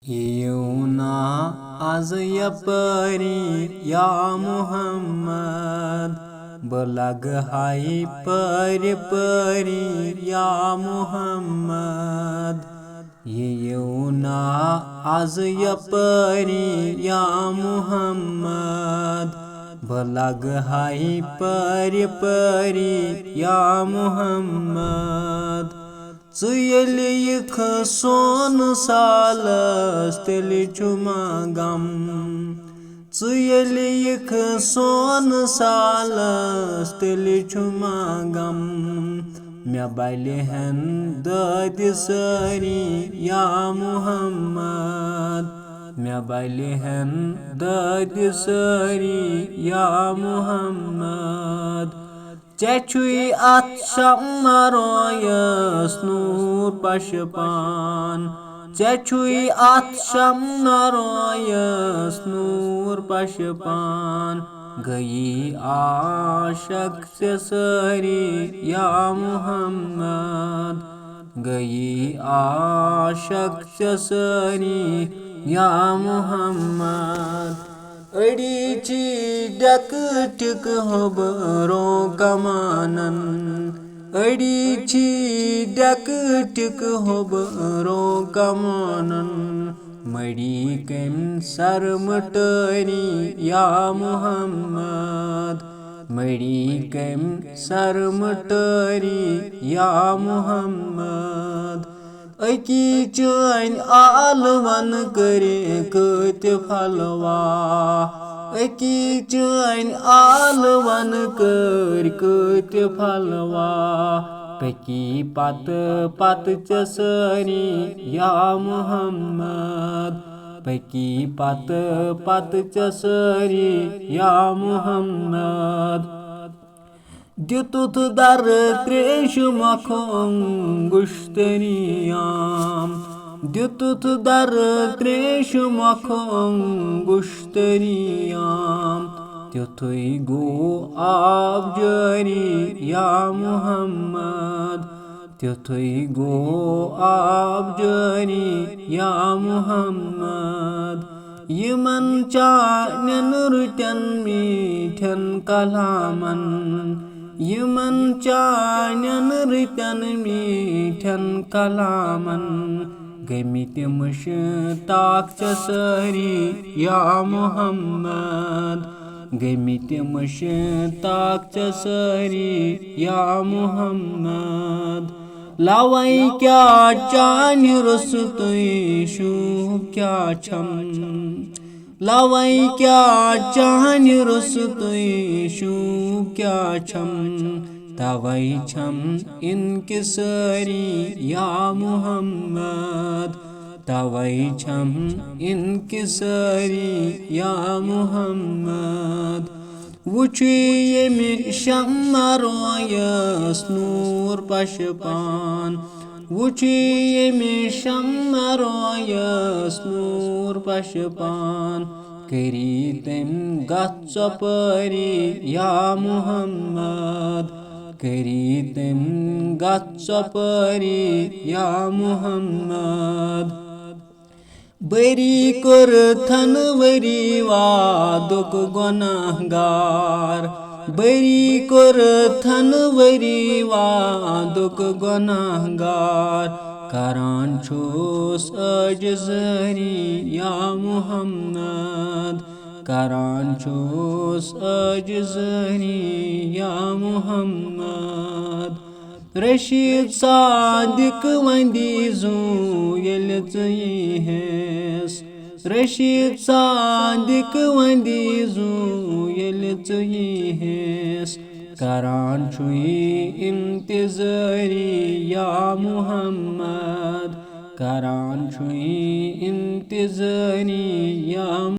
येऊना आज यपरी या मुहम्मद बलग हाय परी परी या मुहम्मद येऊना आज यपरी या मुहम्मद बलग हाय परी परी या Muhammad Țăieli că son salas telicumagam Țăieli că son salas telicumagam Mea bailehen dădi sări ya Muhammad Mea bailehen dădi sări ya Muhammad Cecui at şamnaroyas nur paşpan Cecui at şamnaroyas nur paşpan Gayi aşık sesari ya Muhammad Gayi aşık sesari ya Muhammad अडीची डकटक होबरो कमानन अडीची डकटक होबरो कमानन मड़ी कम सरमटरी या मुहम्मद मड़ी कम सरमटरी या मुहम्मद अकी चैन आलवन करे कत फलवा अकी चैन आलवन कर कत फलवा पकी पत पत चसरी या मुहम्मद पकी पत पत चसरी या Muhammad Ditut dar treșu macon gușteriam Ditut dar treșu macon gușteriam Titui gu abjari ya Muhammad Titui gu abjari ya Muhammad Yiman chanen ruten miten kalaman Yiman chanen riten miten kalaman Gemiti müştak çasari ya Muhammad Gemiti müştak çasari ya Muhammad Lavai kya chani rusutui shub kya cham Lavai kya chani rusutui shub kya cham Tavai cham inkisari ya Muhammad Tavai cham inkisari ya Muhammad Vuçi yemi şamnaroyas nur paşpan Vuçi yemi şamnaroyas nur paşpan Keritem gatsapari ya Muhammad Keritem gatsapari ya Muhammad Bari kur thanwari vaduk gunahgar Bari kur thanwari vaduk gunahgar Karan chus ajzari ya Muhammad Karan chus ajzari ya Muhammad Reşid Sadık Vendizu yeltyihes Reşid Sadık Vendizu yeltyihes Karan çuyi intizari ya Muhammad Karan çuyi intizari ya